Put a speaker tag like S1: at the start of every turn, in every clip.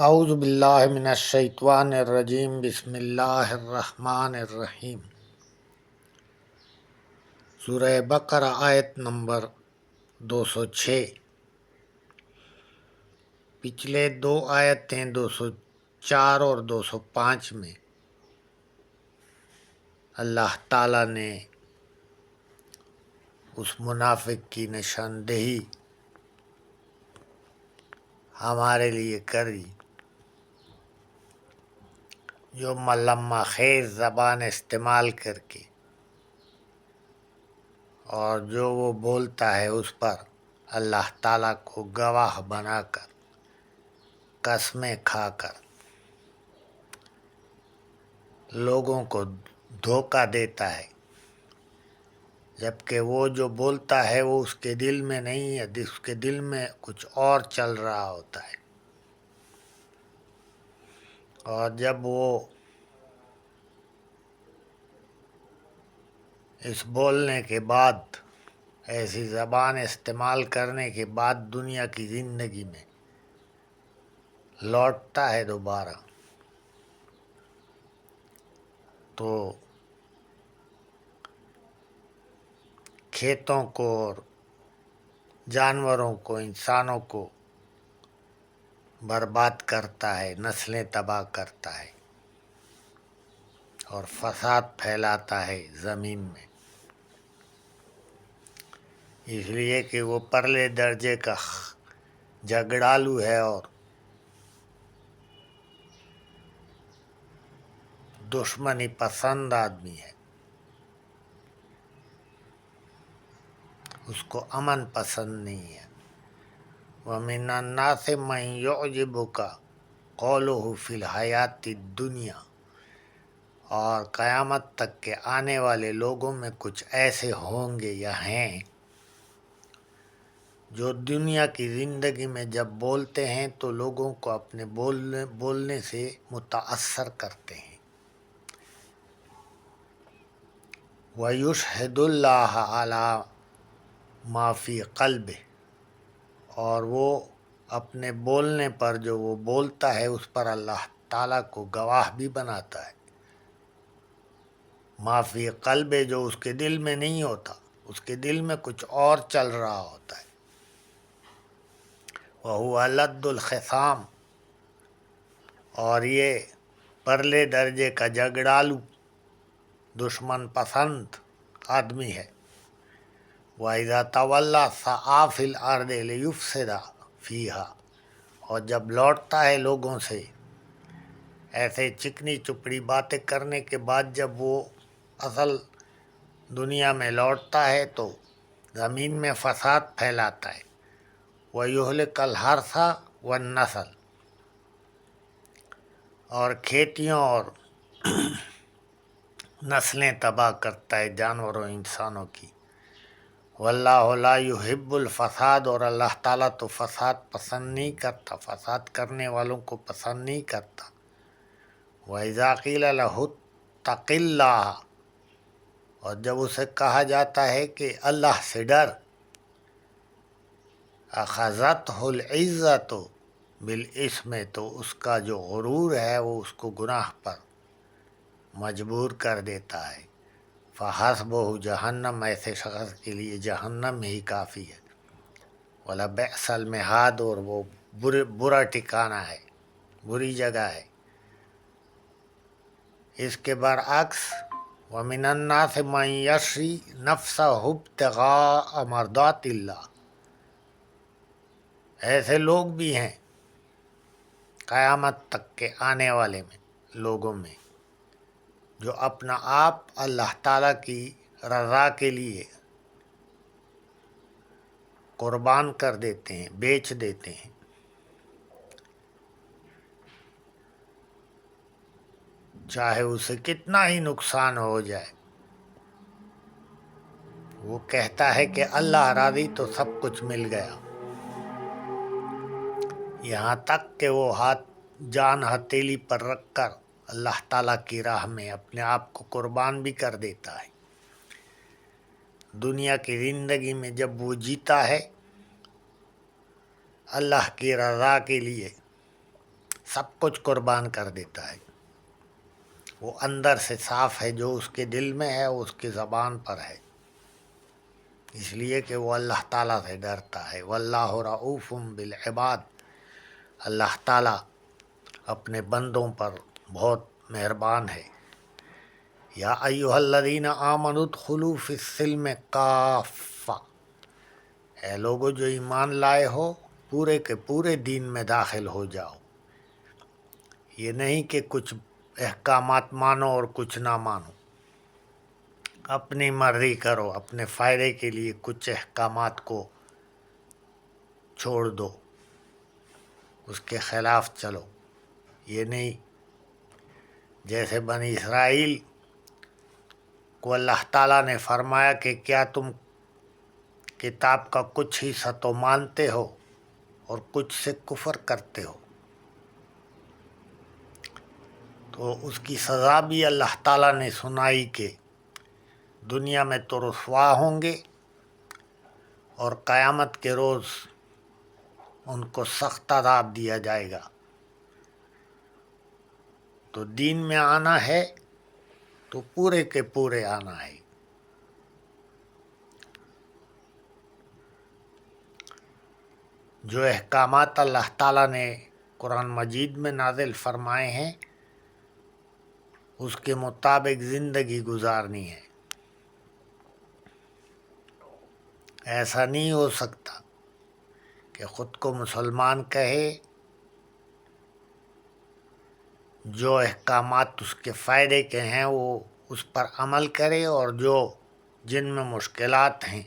S1: اعوذ باللہ من الشیطان الرجیم بسم اللہ الرحمن الرحیم۔ سورہ بقرہ آیت نمبر 206۔ پچھلے دو آیتیں 204 اور 205 میں اللہ تعالیٰ نے اس منافق کی نشاندہی ہمارے لیے کری جو ملمہ خیز زبان استعمال کر کے اور جو وہ بولتا ہے اس پر اللہ تعالیٰ کو گواہ بنا کر قسمیں کھا کر لوگوں کو دھوکہ دیتا ہے، جبکہ وہ جو بولتا ہے وہ اس کے دل میں نہیں ہے، اس کے دل میں کچھ اور چل رہا ہوتا ہے۔ اور جب وہ اس بولنے کے بعد، ایسی زبان استعمال کرنے کے بعد دنیا کی زندگی میں لوٹتا ہے دوبارہ، تو کھیتوں کو اور جانوروں کو، انسانوں کو برباد کرتا ہے، نسلیں تباہ کرتا ہے اور فساد پھیلاتا ہے زمین میں، اس لیے کہ وہ پرلے درجے کا جھگڑالو ہے اور دشمنی پسند آدمی ہے، اس کو امن پسند نہیں ہے۔ وَمِنَ النَّاسِ مَن يُعْجِبُكَ قَوْلُهُ فِي الْحَيَاةِ الدُّنْيَا، اور قیامت تک کے آنے والے لوگوں میں کچھ ایسے ہوں گے یا ہیں جو دنیا کی زندگی میں جب بولتے ہیں تو لوگوں کو اپنے بولنے سے متاثر کرتے ہیں۔ وَيُشْهِدُ اللَّهَ عَلَى مَا فِي قَلْبِهِ، اور وہ اپنے بولنے پر، جو وہ بولتا ہے اس پر اللہ تعالیٰ کو گواہ بھی بناتا ہے۔ ما فی قلب، جو اس کے دل میں نہیں ہوتا، اس کے دل میں کچھ اور چل رہا ہوتا ہے۔ وَهُوَ أَلَدُّ الْخِصَامِ، اور یہ پرلے درجے کا جھگڑالو، دشمن پسند آدمی ہے۔ وَإِذَا تَوَلَّى سَعَىٰ فِي الْأَرْضِ لِيُفْسِدَ فِيهَا، اور جب لوٹتا ہے لوگوں سے ایسے چکنی چپڑی باتیں کرنے کے بعد، جب وہ اصل دنیا میں لوٹتا ہے تو زمین میں فساد پھیلاتا ہے۔ وَيُهْلِكَ الْحَرْثَ وَالنَّسْلَ، اور کھیتیوں اور نسلیں تباہ کرتا ہے جانوروں انسانوں کی۔ واللہ لا يحب الفساد، اور اللہ تعالیٰ تو فساد پسند نہیں کرتا، فساد کرنے والوں کو پسند نہیں کرتا۔ وَإِذَا قِيلَ لَهُ اتَّقِ اللَّهَ، اور جب اسے کہا جاتا ہے کہ اللہ سے ڈر، أَخَذَتْهُ الْعِزَّةُ بِالْإِثْمِ، تو اس کا جو غرور ہے وہ اس کو گناہ پر مجبور کر دیتا ہے۔ فَحَسْبُهُ جہنم، ایسے شخص کے لیے جہنم ہی کافی ہے۔ وَلَبِئْسَ الْمِہَادُ، اور وہ برا ٹھکانہ ہے، بری جگہ ہے۔ اس کے برعکس وَمِنَ النَّاسِ مَن يَشْرِي نَفْسَهُ ابْتِغَاءَ مَرْضَاتِ اللَّهِ، ایسے لوگ بھی ہیں قیامت تک کے آنے والے میں لوگوں میں جو اپنا آپ اللہ تعالیٰ کی رضا کے لیے قربان کر دیتے ہیں، بیچ دیتے ہیں، چاہے اسے کتنا ہی نقصان ہو جائے۔ وہ کہتا ہے کہ اللہ راضی تو سب کچھ مل گیا، یہاں تک کہ وہ جان ہتھیلی پر رکھ کر اللہ تعالیٰ کی راہ میں اپنے آپ کو قربان بھی کر دیتا ہے۔ دنیا کی زندگی میں جب وہ جیتا ہے اللہ کی رضا کے لیے، سب کچھ قربان کر دیتا ہے. وہ اندر سے صاف ہے، جو اس کے دل میں ہے وہ اس کی زبان پر ہے، اس لیے کہ وہ اللہ تعالیٰ سے ڈرتا ہے. واللہ رؤوف بالعباد، اللہ تعالیٰ اپنے بندوں پر بہت مہربان ہے. یا ایھا الذین آمنوا ادخلوا فی السلم کافہ، اے لوگو جو ایمان لائے ہو پورے کے پورے دین میں داخل ہو جاؤ. یہ نہیں کہ کچھ احکامات مانو اور کچھ نہ مانو، اپنی مرضی کرو، اپنے فائدے کے لیے کچھ احکامات کو چھوڑ دو، اس کے خلاف چلو. یہ نہیں جیسے بنی اسرائیل کو اللہ تعالیٰ نے فرمایا کہ کیا تم کتاب کا کچھ حصہ تو مانتے ہو اور کچھ سے کفر کرتے ہو. تو اس کی سزا بھی اللہ تعالیٰ نے سنائی کہ دنیا میں تو رسوا ہوں گے اور قیامت کے روز ان کو سخت عذاب دیا جائے گا. تو دین میں آنا ہے تو پورے کے پورے آنا ہے. جو احکامات اللہ تعالیٰ نے قرآن مجید میں نازل فرمائے ہیں اس کے مطابق زندگی گزارنی ہے. ایسا نہیں ہو سکتا کہ خود کو مسلمان کہے، جو احکامات اس کے فائدے کے ہیں وہ اس پر عمل کرے، اور جن میں مشکلات ہیں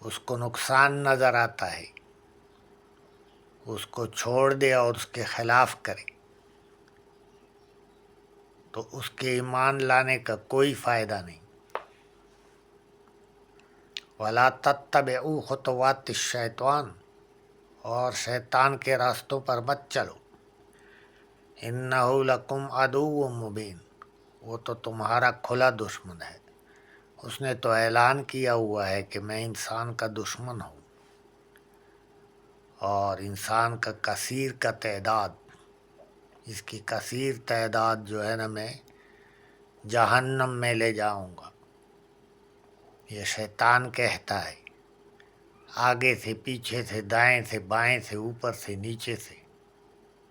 S1: اس کو نقصان نظر آتا ہے اس کو چھوڑ دے اور اس کے خلاف کرے، تو اس کے ایمان لانے کا کوئی فائدہ نہیں. وَلَا تَتَّبِعُوا خُطُوَاتِ الشَّيْطَانِ، اور شیطان کے راستوں پر مت چلو. إِنَّهُ لَكُمْ عَدُوٌّ مُّبِينٌ، وہ تو تمہارا کھلا دشمن ہے. اس نے تو اعلان کیا ہوا ہے کہ میں انسان کا دشمن ہوں، اور انسان کا کثیر کا تعداد، اس کی کثیر تعداد جو ہے نا میں جہنم میں لے جاؤں گا. یہ شیطان کہتا ہے، آگے سے پیچھے سے دائیں سے بائیں سے اوپر سے نیچے سے.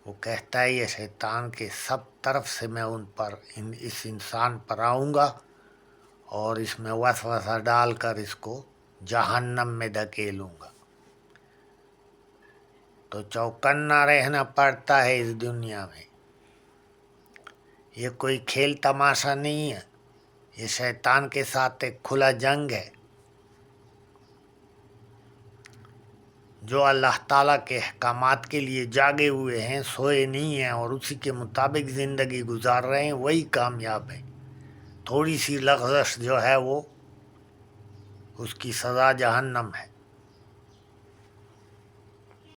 S1: وہ کہتا ہے یہ شیطان کے سب طرف سے میں اس انسان پر آؤں گا اور اس میں وسوسہ ڈال کر اس کو جہنم میں دھکیلوں گا. تو چوکنا رہنا پڑتا ہے اس دنیا میں. یہ کوئی کھیل تماشا نہیں ہے، یہ شیطان کے ساتھ ایک کھلا جنگ ہے. جو اللہ تعالیٰ کے احکامات کے لیے جاگے ہوئے ہیں، سوئے نہیں ہیں اور اسی کے مطابق زندگی گزار رہے ہیں، وہی کامیاب ہیں. تھوڑی سی لغزش جو ہے وہ اس کی سزا جہنم ہے.